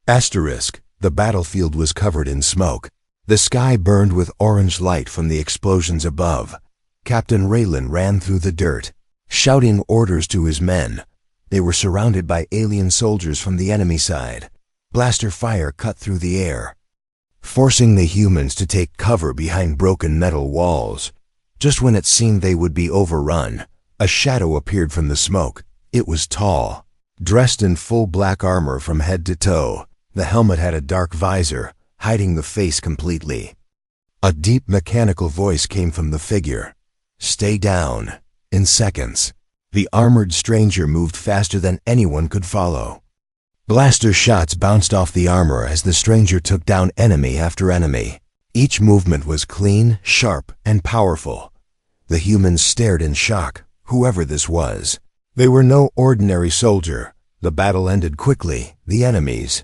Asterisk, the battlefield was covered in smoke. The sky burned with orange light from the explosions above. Captain Raylan ran through the dirt, shouting orders to his men. They were surrounded by alien soldiers from the enemy side. Blaster fire cut through the air, forcing the humans to take cover behind broken metal walls. Just when it seemed they would be overrun, a shadow appeared from the smoke. It was tall, dressed in full black armor from head to toe. The helmet had a dark visor, hiding the face completely. A deep mechanical voice came from the figure. "Stay down." In seconds, the armored stranger moved faster than anyone could follow. Blaster shots bounced off the armor as the stranger took down enemy after enemy. Each movement was clean, sharp, and powerful. The humans stared in shock, whoever this was. They were no ordinary soldier. The battle ended quickly. The enemies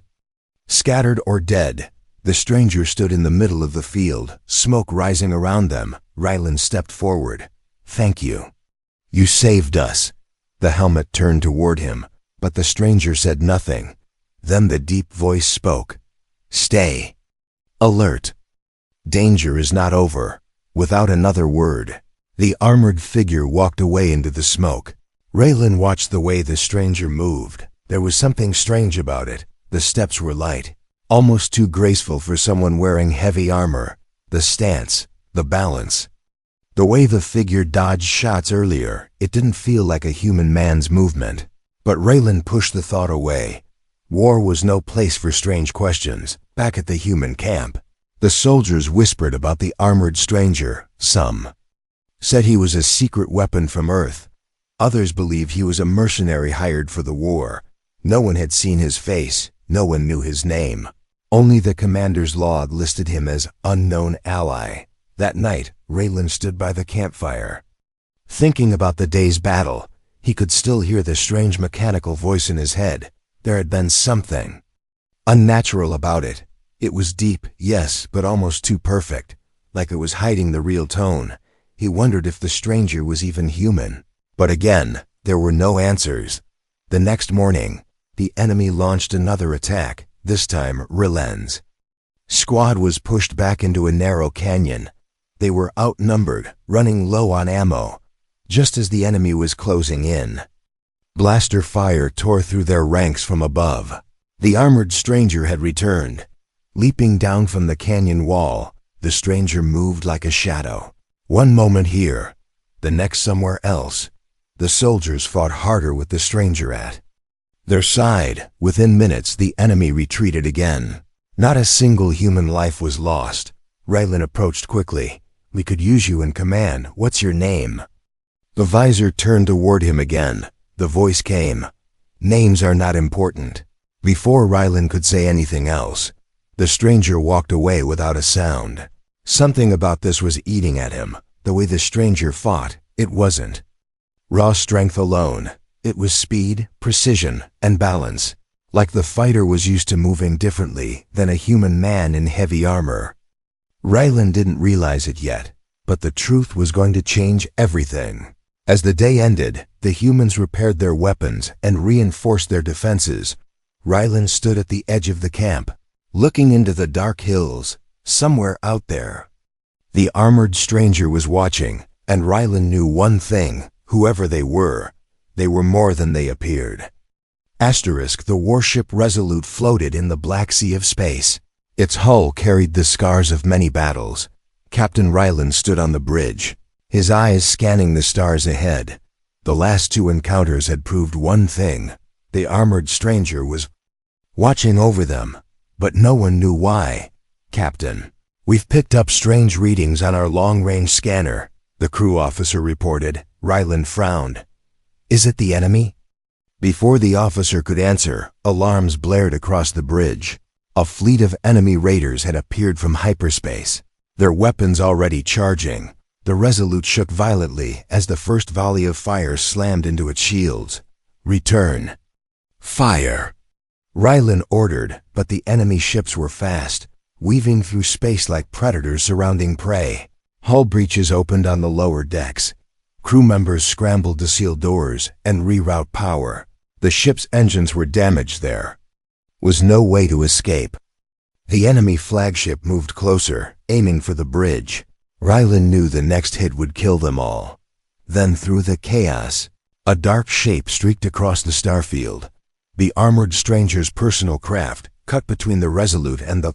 scattered or dead. The stranger stood in the middle of the field, smoke rising around them. Raylan stepped forward. "Thank you. You saved us." The helmet turned toward him, but the stranger said nothing. Then the deep voice spoke. "Stay alert. Danger is not over." Without another word, the armored figure walked away into the smoke. Raylan watched the way the stranger moved. There was something strange about it. The steps were light, almost too graceful for someone wearing heavy armor. The stance, the balance, the way the figure dodged shots earlier, it didn't feel like a human man's movement. But Raylan pushed the thought away. War was no place for strange questions. Back at the human camp, the soldiers whispered about the armored stranger. Some said he was a secret weapon from Earth. Others believed he was a mercenary hired for the war. No one had seen his face. No one knew his name. Only the commander's log listed him as unknown ally. That night, Raylan stood by the campfire, thinking about the day's battle. He could still hear the strange mechanical voice in his head. There had been something unnatural about it. It was deep, yes, but almost too perfect, like it was hiding the real tone. He wondered if the stranger was even human. But again, there were no answers. The next morning, the enemy launched another attack, this time Raylan's squad was pushed back into a narrow canyon. They were outnumbered, running low on ammo, just as the enemy was closing in. Blaster fire tore through their ranks from above. The armored stranger had returned. Leaping down from the canyon wall, the stranger moved like a shadow. One moment here, the next somewhere else. The soldiers fought harder with the stranger at their side. Within minutes, the enemy retreated again. Not a single human life was lost. Raylan approached quickly. "We could use you in command. What's your name?" The visor turned toward him again. The voice came. "Names are not important." Before Raylan could say anything else, the stranger walked away without a sound. Something about this was eating at him. The way the stranger fought, it wasn't raw strength alone. It was speed, precision, and balance. Like the fighter was used to moving differently than a human man in heavy armor. Raylan didn't realize it yet, but the truth was going to change everything. As the day ended, the humans repaired their weapons and reinforced their defenses. Raylan stood at the edge of the camp, looking into the dark hills. Somewhere out there, the armored stranger was watching, and Raylan knew one thing: whoever they were more than they appeared. Asterisk, the warship Resolute floated in the black sea of space. Its hull carried the scars of many battles. Captain Raylan stood on the bridge, his eyes scanning the stars ahead. The last two encounters had proved one thing: the armored stranger was watching over them, but no one knew why. "Captain, we've picked up strange readings on our long-range scanner," the crew officer reported. Raylan frowned. "Is it the enemy?" Before the officer could answer, alarms blared across the bridge. A fleet of enemy raiders had appeared from hyperspace, their weapons already charging. The Resolute shook violently as the first volley of fire slammed into its shields. "Return fire," Raylan ordered, but the enemy ships were fast, weaving through space like predators surrounding prey. Hull breaches opened on the lower decks. Crew members scrambled to seal doors and reroute power. The ship's engines were damaged there. was no way to escape. The enemy flagship moved closer, aiming for the bridge. Rylan knew the next hit would kill them all. Then through the chaos, a dark shape streaked across the starfield. The armored stranger's personal craft cut between the Resolute and the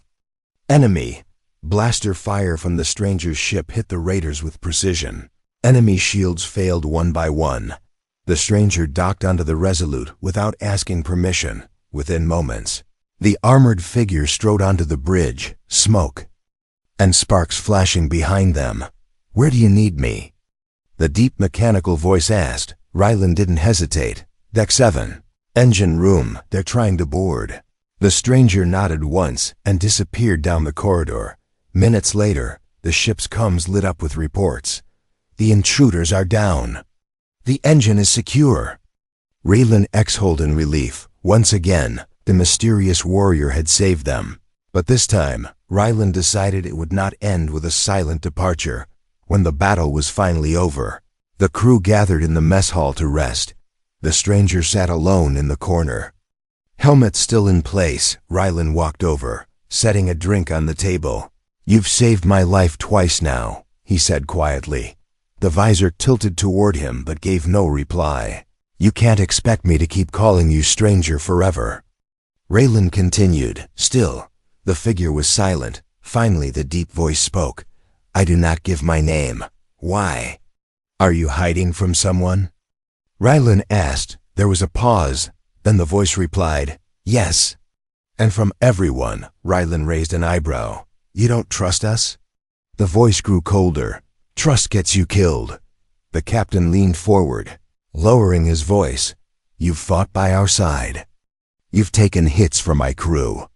enemy. Blaster fire from the stranger's ship hit the raiders with precision. Enemy shields failed one by one. The stranger docked onto the Resolute without asking permission. Within moments, the armored figure strode onto the bridge, smoke and sparks flashing behind them. "Where do you need me?" the deep mechanical voice asked. Rylan didn't hesitate. "Deck 7. Engine room, they're trying to board." The stranger nodded once and disappeared down the corridor. Minutes later, the ship's comms lit up with reports. "The intruders are down. The engine is secure." Raylan exhaled in relief. Once again, the mysterious warrior had saved them. But this time, Rylan decided it would not end with a silent departure. When the battle was finally over, the crew gathered in the mess hall to rest. The stranger sat alone in the corner. Helmet still in place, Rylan walked over, setting a drink on the table. "You've saved my life twice now," he said quietly. The visor tilted toward him but gave no reply. "You can't expect me to keep calling you stranger forever." Raylan continued. Still, the figure was silent. Finally, the deep voice spoke. "I do not give my name. Why? Are you hiding from someone?" Rylan asked. There was a pause. Then the voice replied, "Yes." "And from everyone?" Rylan raised an eyebrow. "You don't trust us?" The voice grew colder. "Trust gets you killed." The captain leaned forward, lowering his voice. "You've fought by our side. You've taken hits from my crew.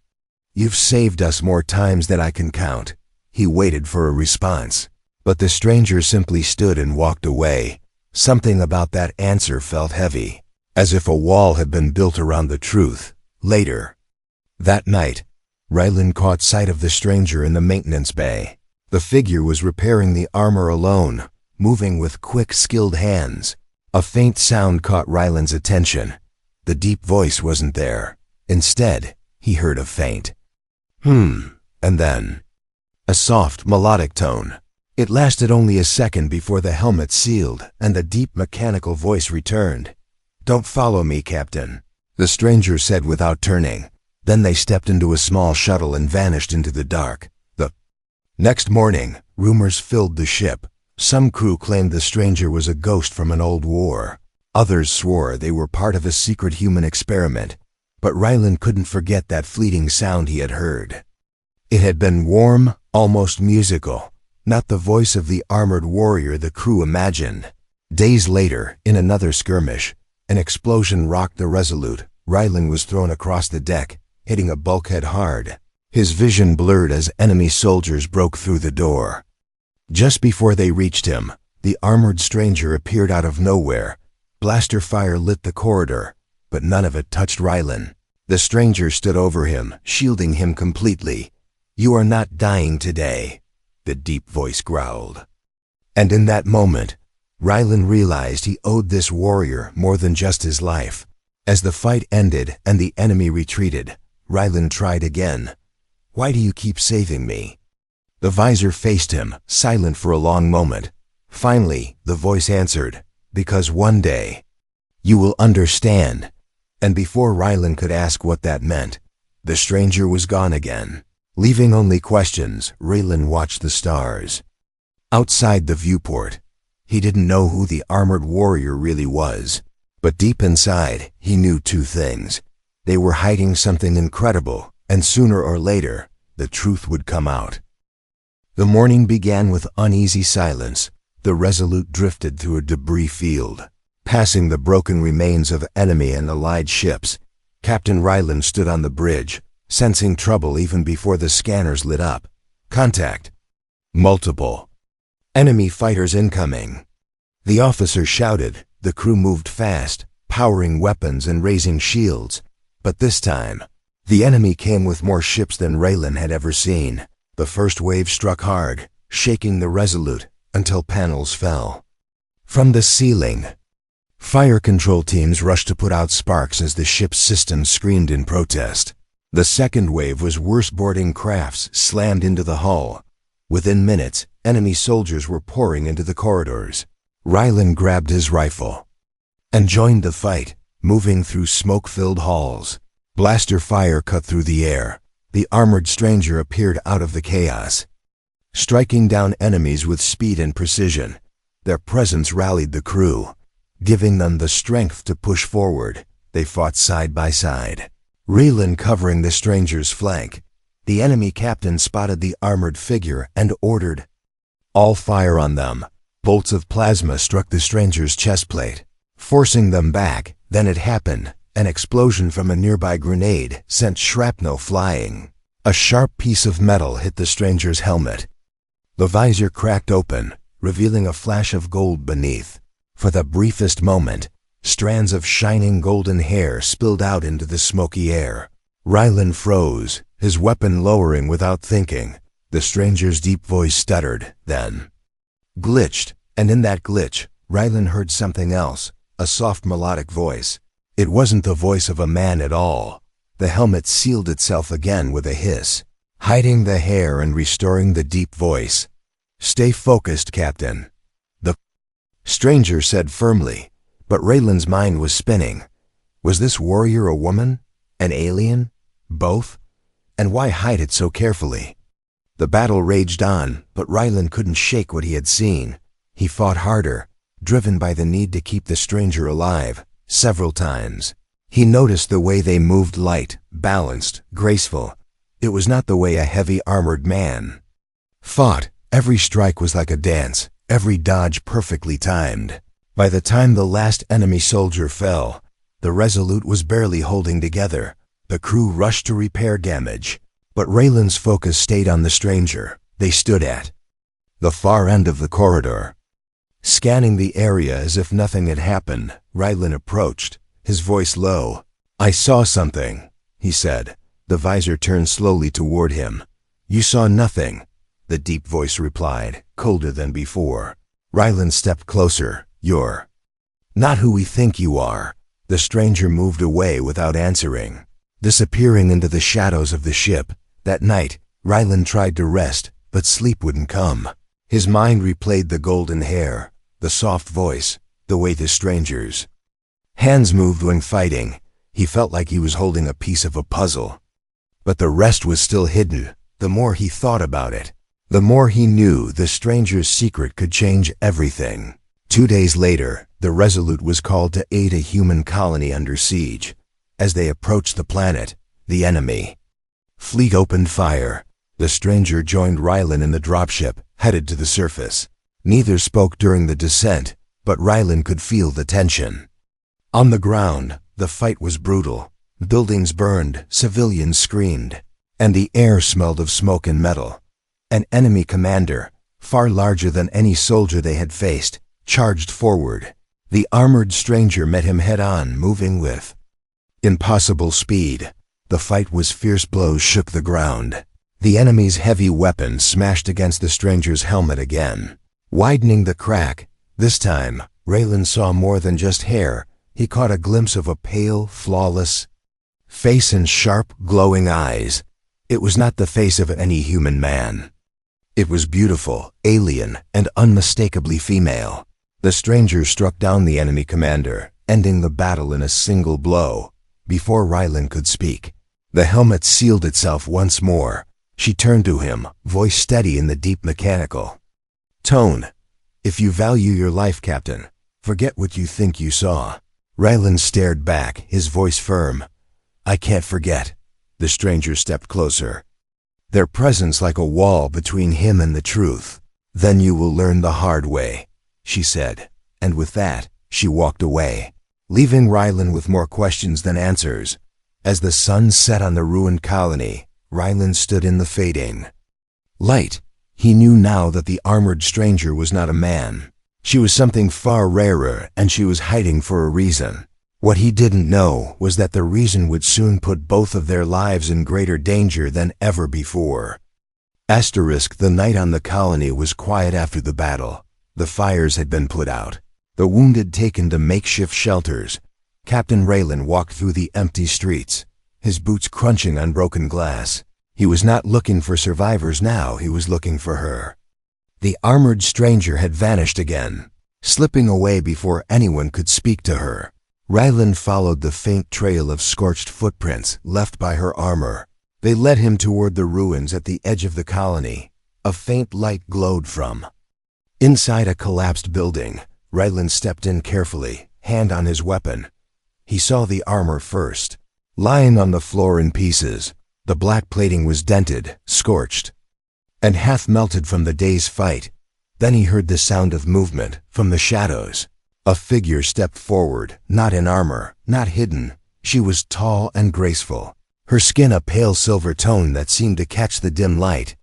You've saved us more times than I can count." He waited for a response, but the stranger simply stood and walked away. Something about that answer felt heavy, as if a wall had been built around the truth. Later that night, Rylan caught sight of the stranger in the maintenance bay. The figure was repairing the armor alone, moving with quick, skilled hands. A faint sound caught Rylan's attention. The deep voice wasn't there. Instead, he heard a faint and then a soft, melodic tone. It lasted only a second before the helmet sealed and the deep mechanical voice returned. "Don't follow me, Captain," the stranger said without turning. Then they stepped into a small shuttle and vanished into the dark. The next morning, rumors filled the ship. Some crew claimed the stranger was a ghost from an old war. Others swore they were part of a secret human experiment. But Rylan couldn't forget that fleeting sound he had heard. It had been warm, almost musical, not the voice of the armored warrior the crew imagined. Days later, in another skirmish, an explosion rocked the Resolute. Rylan was thrown across the deck, hitting a bulkhead hard. His vision blurred as enemy soldiers broke through the door. Just before they reached him, the armored stranger appeared out of nowhere. Blaster fire lit the corridor, but none of it touched Rylan. The stranger stood over him, shielding him completely. "You are not dying today," the deep voice growled. And in that moment, Rylan realized he owed this warrior more than just his life. As the fight ended and the enemy retreated, Rylan tried again. "Why do you keep saving me?" The visor faced him, silent for a long moment. Finally, the voice answered, "Because one day, you will understand." And before Rylan could ask what that meant, the stranger was gone again. Leaving only questions, Rylan watched the stars. Outside the viewport, he didn't know who the armored warrior really was. But deep inside, he knew two things. They were hiding something incredible, and sooner or later, the truth would come out. The morning began with uneasy silence. The Resolute drifted through a debris field, passing the broken remains of enemy and allied ships. Captain Rylan stood on the bridge, sensing trouble even before the scanners lit up. "Contact. Multiple enemy fighters incoming." The officer shouted. The crew moved fast, powering weapons and raising shields. But this time, the enemy came with more ships than Rylan had ever seen. The first wave struck hard, shaking the Resolute until panels fell. From the ceiling, fire control teams rushed to put out sparks as the ship's systems screamed in protest. The second wave was worse. Boarding crafts slammed into the hull. Within minutes, enemy soldiers were pouring into the corridors. Rylan grabbed his rifle and joined the fight, moving through smoke-filled halls. Blaster fire cut through the air. The armored stranger appeared out of the chaos, striking down enemies with speed and precision. Their presence rallied the crew, giving them the strength to push forward. They fought side by side, Rylan covering the stranger's flank. The enemy captain spotted the armored figure and ordered, "All fire on them." Bolts of plasma struck the stranger's chestplate, forcing them back. Then it happened. An explosion from a nearby grenade sent shrapnel flying. A sharp piece of metal hit the stranger's helmet. The visor cracked open, revealing a flash of gold beneath. For the briefest moment, strands of shining golden hair spilled out into the smoky air. Rylan froze, his weapon lowering without thinking. The stranger's deep voice stuttered, then glitched, and in that glitch, Rylan heard something else, a soft melodic voice. It wasn't the voice of a man at all. The helmet sealed itself again with a hiss, hiding the hair and restoring the deep voice. "Stay focused, Captain," the stranger said firmly, but Rylan's mind was spinning. Was this warrior a woman? An alien? Both? And why hide it so carefully? The battle raged on, but Rylan couldn't shake what he had seen. He fought harder, driven by the need to keep the stranger alive. Several times, he noticed the way they moved, light, balanced, graceful. It was not the way a heavy armored man fought. Every strike was like a dance, every dodge perfectly timed. By the time the last enemy soldier fell, the Resolute was barely holding together. The crew rushed to repair damage, but Rylan's focus stayed on the stranger. They stood at the far end of the corridor, scanning the area as if nothing had happened. Rylan approached, his voice low. "I saw something," he said. The visor turned slowly toward him. "You saw nothing," the deep voice replied, colder than before. Rylan stepped closer. "You're not who we think you are." The stranger moved away without answering, disappearing into the shadows of the ship. That night, Rylan tried to rest, but sleep wouldn't come. His mind replayed the golden hair, the soft voice, the way the stranger's hands moved when fighting. He felt like he was holding a piece of a puzzle. But the rest was still hidden. The more he thought about it, the more he knew the stranger's secret could change everything. 2 days later, the Resolute was called to aid a human colony under siege. As they approached the planet, the enemy fleet opened fire. The stranger joined Rylan in the dropship, headed to the surface. Neither spoke during the descent, but Rylan could feel the tension. On the ground, the fight was brutal. Buildings burned, civilians screamed, and the air smelled of smoke and metal. An enemy commander, far larger than any soldier they had faced, charged forward. The armored stranger met him head-on, moving with impossible speed. The fight was fierce. Blows shook the ground. The enemy's heavy weapon smashed against the stranger's helmet again, widening the crack. This time, Rylan saw more than just hair. He caught a glimpse of a pale, flawless face and sharp, glowing eyes. It was not the face of any human man. It was beautiful, alien, and unmistakably female. The stranger struck down the enemy commander, ending the battle in a single blow. Before Rylan could speak, the helmet sealed itself once more. She turned to him, voice steady in the deep mechanical tone. "If you value your life, Captain, forget what you think you saw." Rylan stared back, his voice firm. "I can't forget." The stranger stepped closer, their presence like a wall between him and the truth. "Then you will learn the hard way," she said, and with that, she walked away, leaving Rylan with more questions than answers. As the sun set on the ruined colony, Rylan stood in the fading light. He knew now that the armored stranger was not a man. She was something far rarer, and she was hiding for a reason. What he didn't know was that the reason would soon put both of their lives in greater danger than ever before. The night on the colony was quiet after the battle. The fires had been put out, the wounded taken to makeshift shelters. Captain Rylan walked through the empty streets, his boots crunching on broken glass. He was not looking for survivors now, he was looking for her. The armored stranger had vanished again, slipping away before anyone could speak to her. Ryland followed the faint trail of scorched footprints left by her armor. They led him toward the ruins at the edge of the colony. A faint light glowed from inside a collapsed building. Ryland stepped in carefully, hand on his weapon. He saw the armor first. Lying on the floor in pieces, the black plating was dented, scorched, and half melted from the day's fight. Then he heard the sound of movement from the shadows. A figure stepped forward, not in armor, not hidden. She was tall and graceful, her skin a pale silver tone that seemed to catch the dim light.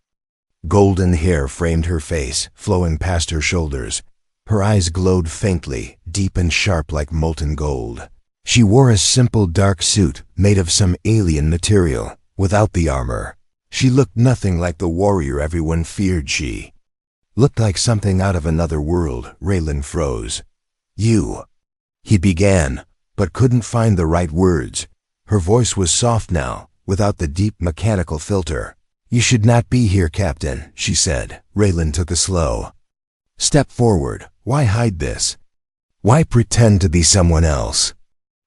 Golden hair framed her face, flowing past her shoulders. Her eyes glowed faintly, deep and sharp like molten gold. She wore a simple dark suit made of some alien material, without the armor. She looked nothing like the warrior everyone feared. She looked like something out of another world. Raylan froze. "You," he began, but couldn't find the right words. Her voice was soft now, without the deep mechanical filter. "You should not be here, Captain," she said. Raylan took a slow step forward. Why hide this? Why pretend to be someone else?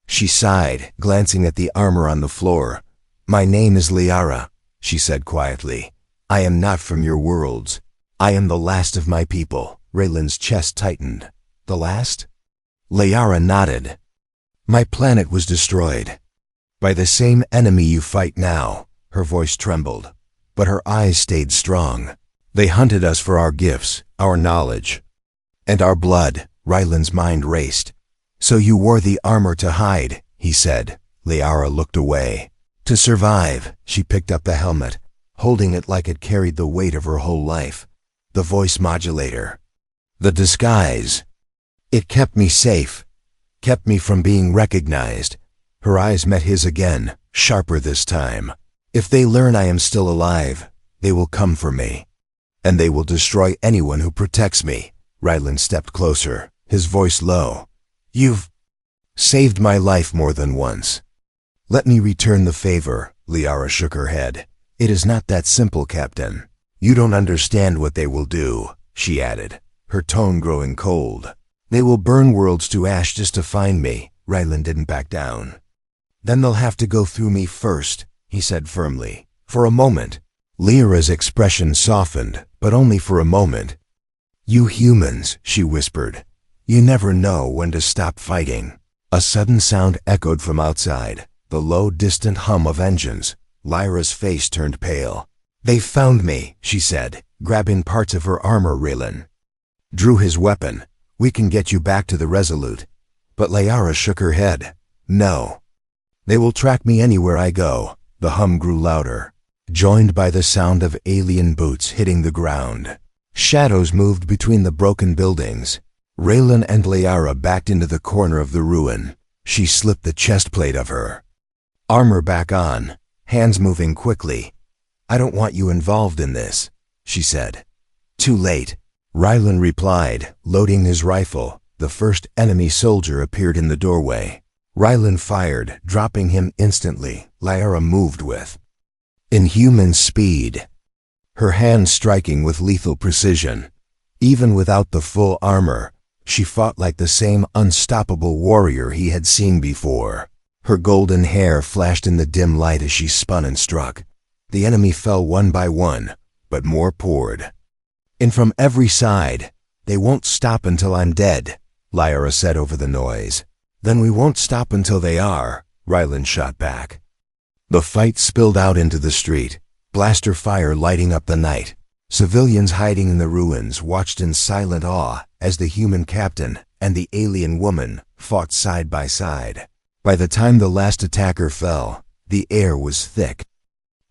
She sighed, glancing at the armor on the floor. "My name is Liara," she said quietly. "I am not from your worlds. I am the last of my people." Raylan's chest tightened. "The last?" Liara nodded. "My planet was destroyed by the same enemy you fight now." Her voice trembled, but her eyes stayed strong. "They hunted us for our gifts, our knowledge, and our blood." Ryland's mind raced. "So you wore the armor to hide," he said. Liara looked away. "To survive." She picked up the helmet, holding it like it carried the weight of her whole life. The voice modulator. The disguise. It kept me safe, kept me from being recognized. Her eyes met his again, sharper this time. "If they learn I am still alive, they will come for me, and they will destroy anyone who protects me." Ryland stepped closer, his voice low. "You've saved my life more than once. Let me return the favor." Liara shook her head. "It is not that simple, Captain. You don't understand what they will do," she added, her tone growing cold. "They will burn worlds to ash just to find me." Ryland didn't back down. "Then they'll have to go through me first," he said firmly. For a moment, Liara's expression softened, but only for a moment. "You humans," she whispered, "you never know when to stop fighting." A sudden sound echoed from outside, the low, distant hum of engines. Lyra's face turned pale. "They found me," she said, grabbing parts of her armor. Raylan drew his weapon. "We can get you back to the Resolute." But Liara shook her head. "No. They will track me anywhere I go." The hum grew louder, joined by the sound of alien boots hitting the ground. Shadows moved between the broken buildings. Raylan and Liara backed into the corner of the ruin. She slipped the chest plate of her armor back on, hands moving quickly. "I don't want you involved in this," she said. "Too late," Rylan replied, loading his rifle. The first enemy soldier appeared in the doorway. Rylan fired, dropping him instantly. Liara moved with inhuman speed, her hands striking with lethal precision. Even without the full armor, she fought like the same unstoppable warrior he had seen before. Her golden hair flashed in the dim light as she spun and struck. The enemy fell one by one, but more poured in from every side. "They won't stop until I'm dead," Liara said over the noise. "Then we won't stop until they are," Rylan shot back. The fight spilled out into the street, blaster fire lighting up the night. Civilians hiding in the ruins watched in silent awe as the human captain and the alien woman fought side by side. By the time the last attacker fell, the air was thick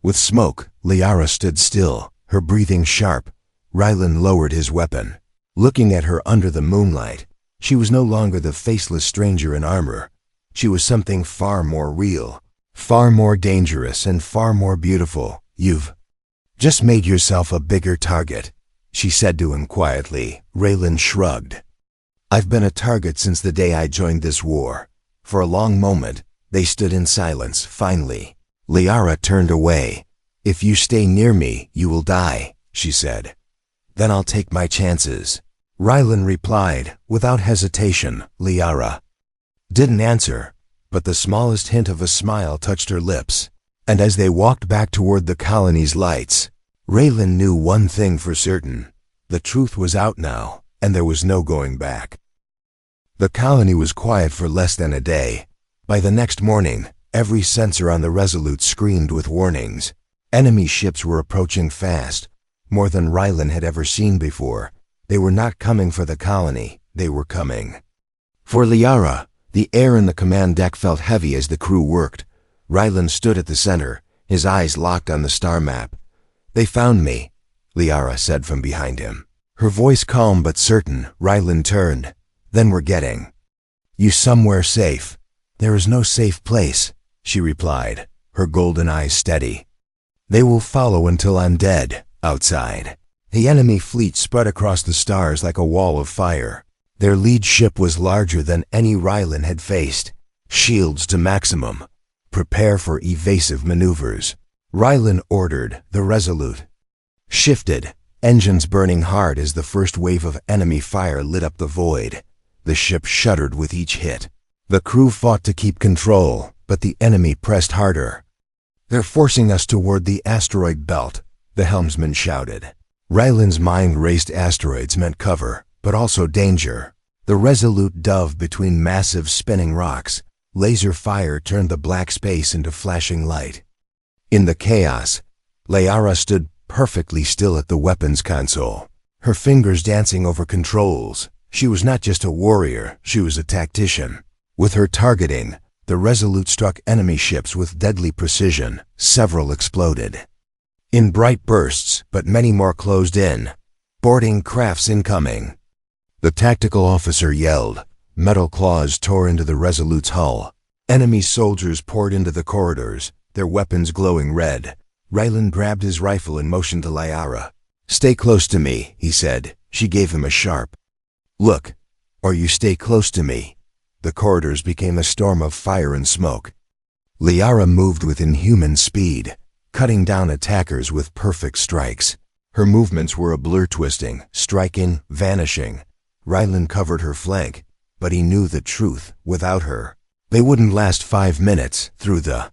with smoke. Liara stood still, her breathing sharp. Rylan lowered his weapon, looking at her under the moonlight. She was no longer the faceless stranger in armor. She was something far more real, far more dangerous, and far more beautiful. "You've just made yourself a bigger target," she said to him quietly. Raylan shrugged. "I've been a target since the day I joined this war." For a long moment, they stood in silence. Finally, Liara turned away. "If you stay near me, you will die," she said. "Then I'll take my chances." Rylan replied, without hesitation. Liara didn't answer, but the smallest hint of a smile touched her lips. And as they walked back toward the colony's lights, Raylan knew one thing for certain. The truth was out now, and there was no going back. The colony was quiet for less than a day. By the next morning, every sensor on the Resolute screamed with warnings. Enemy ships were approaching fast, more than Rylan had ever seen before. They were not coming for the colony, they were coming for Liara. The air in the command deck felt heavy as the crew worked. Rylan stood at the center, his eyes locked on the star map. "They found me," Liara said from behind him. Her voice calm but certain. Rylan turned. "Then we're getting you somewhere safe." "There is no safe place," she replied, her golden eyes steady. "They will follow until I'm dead, outside." The enemy fleet spread across the stars like a wall of fire. Their lead ship was larger than any Rylan had faced. Shields to maximum. Prepare for evasive maneuvers. Rylan ordered. The Resolute shifted, engines burning hard as the first wave of enemy fire lit up the void. The ship shuddered with each hit. The crew fought to keep control, but the enemy pressed harder. "They're forcing us toward the asteroid belt," the helmsman shouted. Rylan's mind raced. Asteroids meant cover, but also danger. The Resolute dove between massive spinning rocks. Laser fire turned the black space into flashing light. In the chaos, Liara stood perfectly still at the weapons console, her fingers dancing over controls. She was not just a warrior, she was a tactician. With her targeting, the Resolute struck enemy ships with deadly precision. Several exploded in bright bursts, but many more closed in. "Boarding crafts incoming," the tactical officer yelled. Metal claws tore into the Resolute's hull. Enemy soldiers poured into the corridors, their weapons glowing red. Rylan grabbed his rifle and motioned to Liara. "Stay close to me," he said. She gave him a sharp look. "Or you stay close to me." The corridors became a storm of fire and smoke. Liara moved with inhuman speed, cutting down attackers with perfect strikes. Her movements were a blur, twisting, striking, vanishing. Rylan covered her flank, but he knew the truth. Without her, they wouldn't last 5 minutes. Through the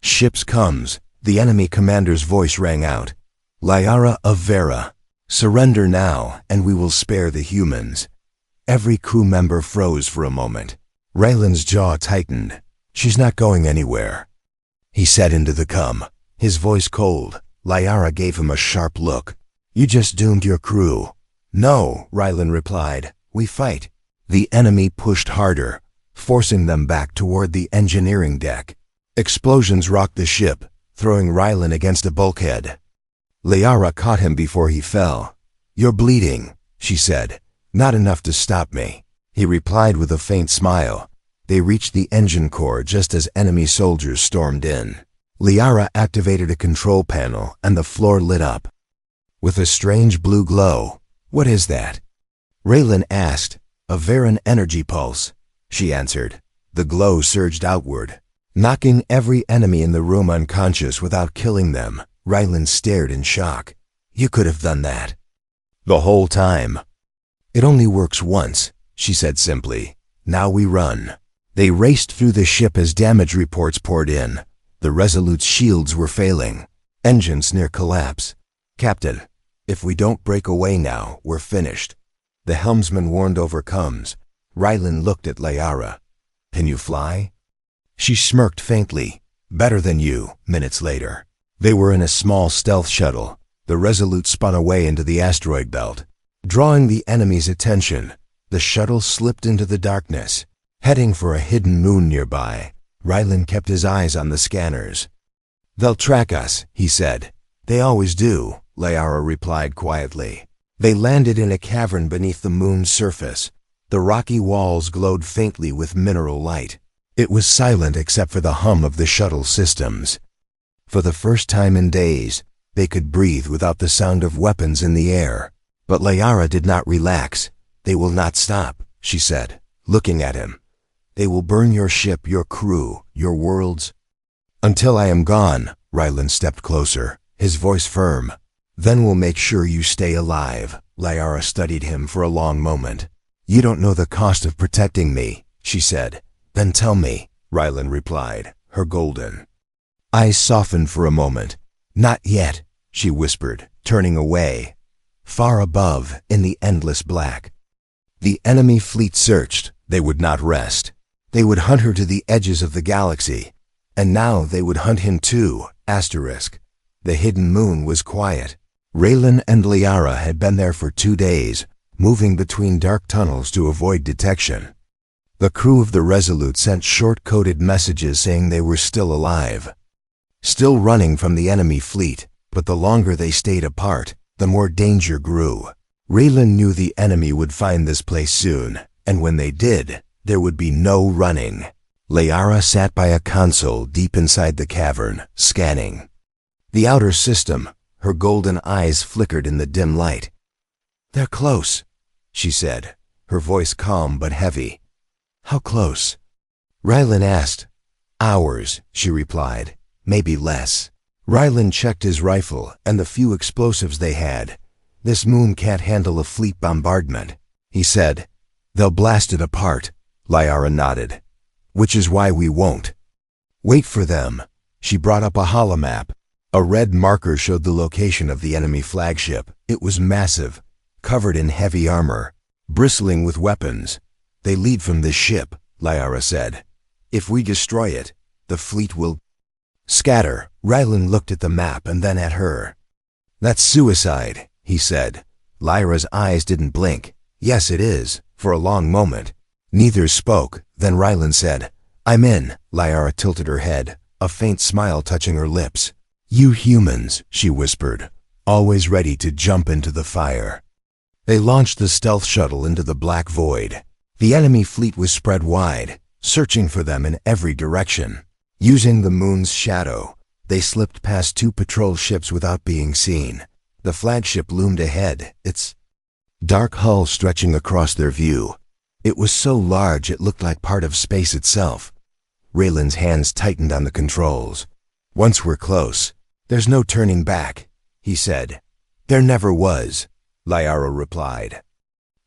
ship's comms, the enemy commander's voice rang out. "Liara of Vera, surrender now, and we will spare the humans." Every crew member froze for a moment. Rylan's jaw tightened. "She's not going anywhere," he said into the comm, his voice cold. Liara gave him a sharp look. "You just doomed your crew." "No," Rylan replied. "We fight." The enemy pushed harder, forcing them back toward the engineering deck. Explosions rocked the ship, throwing Rylan against a bulkhead. Liara caught him before he fell. "You're bleeding," she said. "Not enough to stop me," he replied with a faint smile. They reached the engine core just as enemy soldiers stormed in. Liara activated a control panel and the floor lit up with a strange blue glow. "What is that?" Raylan asked. "A Veran energy pulse," she answered. The glow surged outward, knocking every enemy in the room unconscious without killing them. Rylan stared in shock. "You could have done that the whole time." "It only works once," she said simply. "Now we run." They raced through the ship as damage reports poured in. The Resolute's shields were failing. Engines near collapse. "Captain, if we don't break away now, we're finished," the helmsman warned over comms. Rylan looked at Liara. "Can you fly?" She smirked faintly. "Better than you." Minutes later, they were in a small stealth shuttle. The Resolute spun away into the asteroid belt. Drawing the enemy's attention, the shuttle slipped into the darkness, heading for a hidden moon nearby. Rylan kept his eyes on the scanners. "They'll track us," he said. "They always do," Liara replied quietly. They landed in a cavern beneath the moon's surface. The rocky walls glowed faintly with mineral light. It was silent except for the hum of the shuttle systems. For the first time in days, they could breathe without the sound of weapons in the air. But Liara did not relax. "They will not stop," she said, looking at him. "They will burn your ship, your crew, your worlds." Until I am gone, Rylan stepped closer, his voice firm. Then we'll make sure you stay alive. Liara studied him for a long moment. You don't know the cost of protecting me, she said. Then tell me, Rylan replied, her golden eyes softened for a moment. Not yet, she whispered, turning away. Far above, in the endless black, the enemy fleet searched. They would not rest. They would hunt her to the edges of the galaxy. And now they would hunt him too. The hidden moon was quiet. Raylan and Liara had been there for 2 days, moving between dark tunnels to avoid detection. The crew of the Resolute sent short-coded messages saying they were still alive, still running from the enemy fleet, but the longer they stayed apart, the more danger grew. Raylan knew the enemy would find this place soon, and when they did, there would be no running. Liara sat by a console deep inside the cavern, scanning the outer system. Her golden eyes flickered in the dim light. They're close, she said, her voice calm but heavy. How close? Rylan asked. Hours, she replied, maybe less. Rylan checked his rifle and the few explosives they had. This moon can't handle a fleet bombardment, he said. They'll blast it apart. Liara nodded. Which is why we won't. Wait for them. She brought up a holomap. A red marker showed the location of the enemy flagship. It was massive, covered in heavy armor, bristling with weapons. They lead from this ship, Liara said. If we destroy it, the fleet will scatter. Rylan looked at the map and then at her. That's suicide, he said. Lyra's eyes didn't blink. Yes, it is, for a long moment. Neither spoke. Then Rylan said, I'm in. Liara tilted her head, a faint smile touching her lips. You humans, she whispered, always ready to jump into the fire. They launched the stealth shuttle into the black void. The enemy fleet was spread wide, searching for them in every direction. Using the moon's shadow, they slipped past 2 patrol ships without being seen. The flagship loomed ahead, its dark hull stretching across their view. It was so large it looked like part of space itself. Raylan's hands tightened on the controls. Once we're close, there's no turning back, he said. There never was, Liara replied.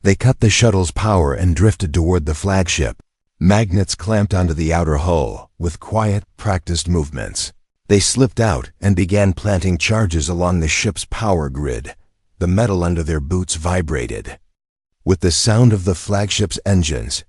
They cut the shuttle's power and drifted toward the flagship. Magnets clamped onto the outer hull with quiet, practiced movements. They slipped out and began planting charges along the ship's power grid. The metal under their boots vibrated with the sound of the flagship's engines.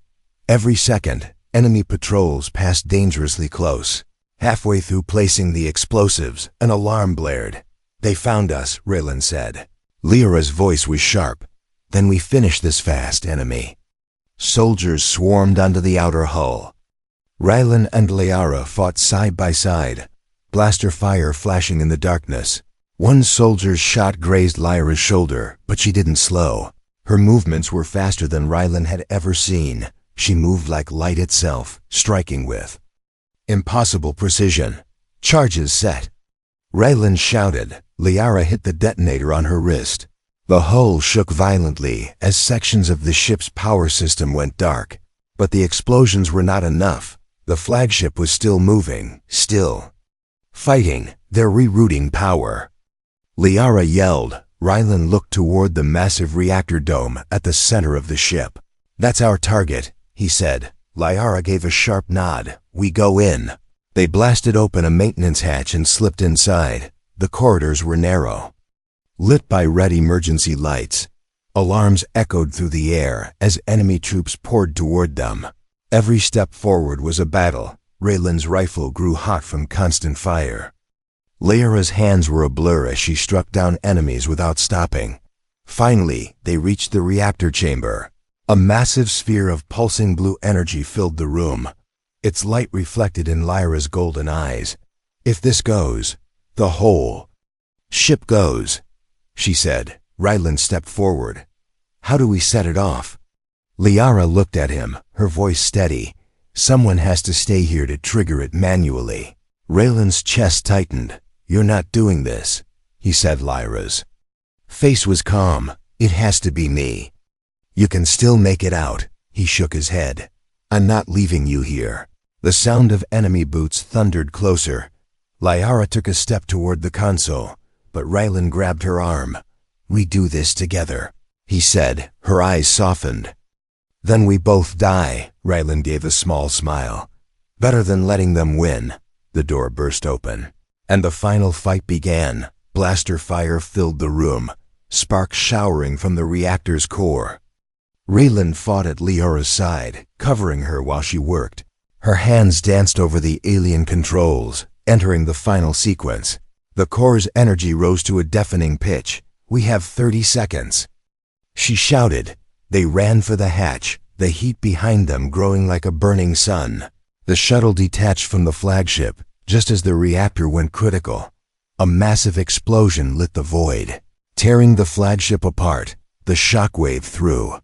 Every second, enemy patrols passed dangerously close. Halfway through placing the explosives, an alarm blared. They found us, Raylan said. Liara's voice was sharp. Then we finish this fast, enemy. Soldiers swarmed onto the outer hull. Rylan and Liara fought side by side, blaster fire flashing in the darkness. One soldier's shot grazed Lyra's shoulder, but she didn't slow. Her movements were faster than Rylan had ever seen. She moved like light itself, striking with impossible precision. Charges set. Rylan shouted. Liara hit the detonator on her wrist. The hull shook violently as sections of the ship's power system went dark. But the explosions were not enough. The flagship was still moving, still fighting. They're rerouting power. Liara yelled. Rylan looked toward the massive reactor dome at the center of the ship. That's our target, he said. Liara gave a sharp nod. We go in. They blasted open a maintenance hatch and slipped inside. The corridors were narrow, lit by red emergency lights. Alarms echoed through the air as enemy troops poured toward them. Every step forward was a battle. Raylan's rifle grew hot from constant fire. Liara's hands were a blur as she struck down enemies without stopping. Finally, they reached the reactor chamber. A massive sphere of pulsing blue energy filled the room. Its light reflected in Lyra's golden eyes. If this goes, the whole ship goes, she said. Rylan stepped forward. How do we set it off? Liara looked at him, her voice steady. Someone has to stay here to trigger it manually. Raylan's chest tightened. You're not doing this, he said. Lyra's face was calm. It has to be me. You can still make it out. He shook his head. I'm not leaving you here. The sound of enemy boots thundered closer. Liara took a step toward the console, but Rylan grabbed her arm. "We do this together," he said, her eyes softened. "Then we both die," Rylan gave a small smile. "Better than letting them win." The door burst open, and the final fight began. Blaster fire filled the room, sparks showering from the reactor's core. Raylan fought at Liara's side, covering her while she worked. Her hands danced over the alien controls, entering the final sequence. The core's energy rose to a deafening pitch. "We have 30 seconds." She shouted. They ran for the hatch, the heat behind them growing like a burning sun. The shuttle detached from the flagship, just as the reactor went critical. A massive explosion lit the void, tearing the flagship apart, the shockwave through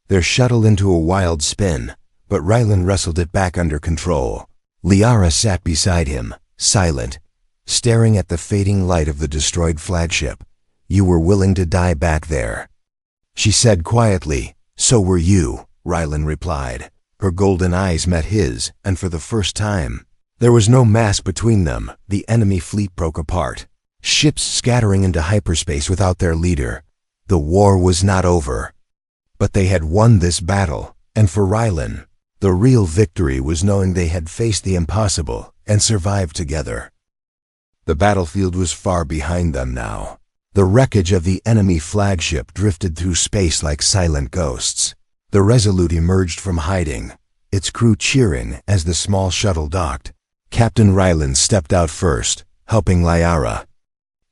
their shuttle into a wild spin, but Rylan wrestled it back under control. Liara sat beside him, silent, staring at the fading light of the destroyed flagship. "You were willing to die back there," she said quietly. "So were you," Rylan replied. Her golden eyes met his, and for the first time, there was no mask between them. The enemy fleet broke apart, ships scattering into hyperspace without their leader. The war was not over. But they had won this battle, and for Rylan, the real victory was knowing they had faced the impossible and survived together. The battlefield was far behind them now. The wreckage of the enemy flagship drifted through space like silent ghosts. The Resolute emerged from hiding, its crew cheering as the small shuttle docked. Captain Rylan stepped out first, helping Liara.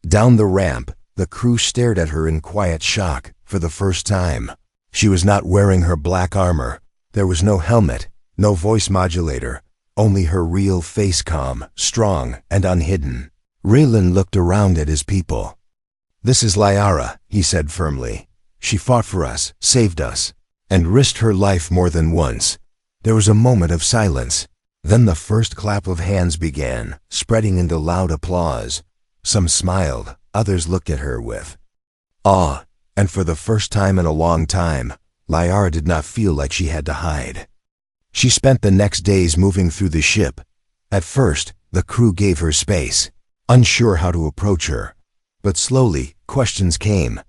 Down the ramp, the crew stared at her in quiet shock for the first time. She was not wearing her black armor. There was no helmet, no voice modulator, only her real face, calm, strong, and unhidden. Raylan looked around at his people. "This is Liara," he said firmly. "She fought for us, saved us, and risked her life more than once." There was a moment of silence. Then the first clap of hands began, spreading into loud applause. Some smiled, others looked at her with awe, and for the first time in a long time, Liara did not feel like she had to hide. She spent the next days moving through the ship. At first, the crew gave her space, unsure how to approach her. But slowly, questions came.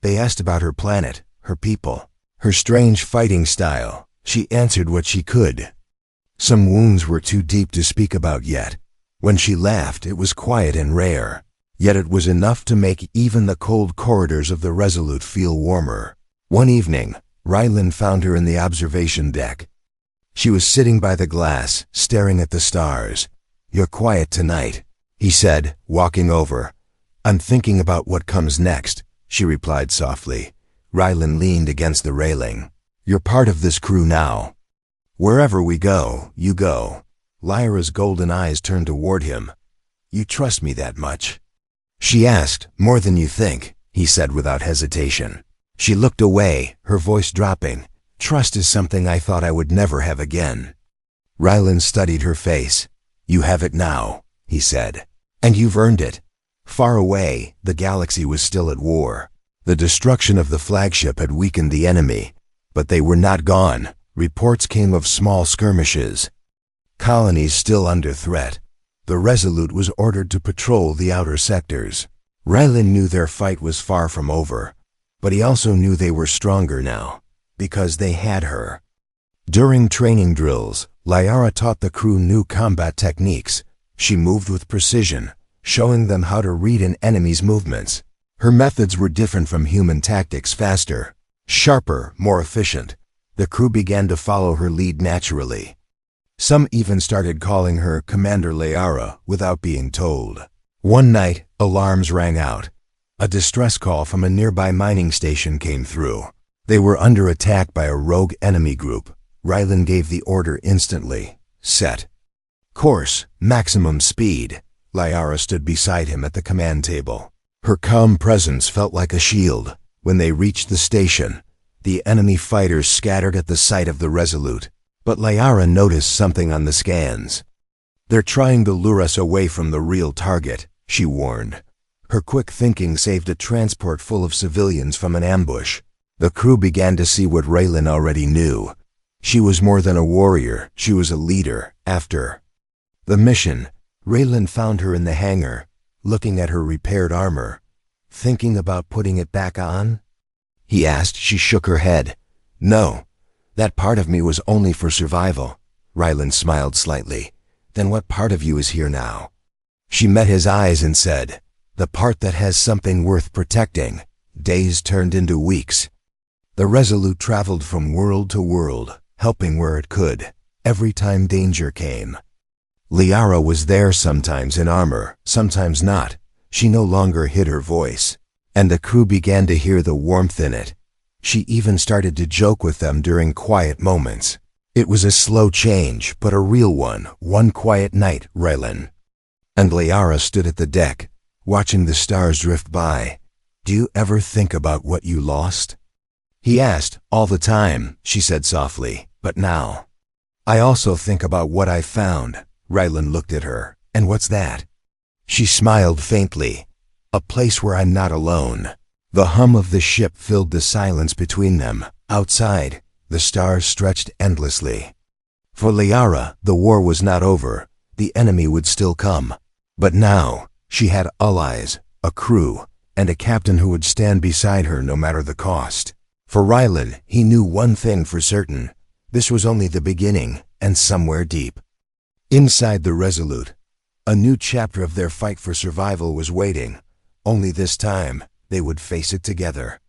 They asked about her planet, her people, her strange fighting style. She answered what she could. Some wounds were too deep to speak about yet. When she laughed, it was quiet and rare. Yet it was enough to make even the cold corridors of the Resolute feel warmer. One evening, Rylan found her in the observation deck. She was sitting by the glass, staring at the stars. "You're quiet tonight," he said, walking over. "I'm thinking about what comes next," she replied softly. Rylan leaned against the railing. "You're part of this crew now. Wherever we go, you go." Lyra's golden eyes turned toward him. "You trust me that much?" She asked. "More than you think," he said without hesitation. She looked away, her voice dropping. "Trust is something I thought I would never have again." Rylan studied her face. "You have it now," he said. "And you've earned it." Far away, the galaxy was still at war. The destruction of the flagship had weakened the enemy, but they were not gone. Reports came of small skirmishes. Colonies still under threat. The Resolute was ordered to patrol the outer sectors. Rylan knew their fight was far from over, but he also knew they were stronger now, because they had her. During training drills, Liara taught the crew new combat techniques. She moved with precision, showing them how to read an enemy's movements. Her methods were different from human tactics, faster, sharper, more efficient. The crew began to follow her lead naturally. Some even started calling her Commander Liara without being told. One night, alarms rang out. A distress call from a nearby mining station came through. They were under attack by a rogue enemy group. Rylan gave the order instantly. "Set course, maximum speed." Liara stood beside him at the command table. Her calm presence felt like a shield. When they reached the station, the enemy fighters scattered at the sight of the Resolute. But Liara noticed something on the scans. "They're trying to lure us away from the real target," she warned. Her quick thinking saved a transport full of civilians from an ambush. The crew began to see what Raylan already knew. She was more than a warrior, she was a leader. After the mission, Raylan found her in the hangar, looking at her repaired armor. "Thinking about putting it back on?" he asked. She shook her head. "No, that part of me was only for survival." Raylan smiled slightly. "Then what part of you is here now?" She met his eyes and said, "The part that has something worth protecting." Days turned into weeks. The Resolute traveled from world to world, helping where it could, every time danger came. Liara was there sometimes in armor, sometimes not. She no longer hid her voice, and the crew began to hear the warmth in it. She even started to joke with them during quiet moments. It was a slow change, but a real one. One quiet night, Raylan and Liara stood at the deck, watching the stars drift by. "Do you ever think about what you lost?" he asked. "All the time," she said softly, "but now I also think about what I found." Raylan looked at her. "And what's that?" She smiled faintly. "A place where I'm not alone." The hum of the ship filled the silence between them. Outside, the stars stretched endlessly. For Liara, the war was not over. The enemy would still come. But now, she had allies, a crew, and a captain who would stand beside her no matter the cost. For Raylan, he knew one thing for certain. This was only the beginning, and somewhere deep inside the Resolute, a new chapter of their fight for survival was waiting. Only this time, they would face it together.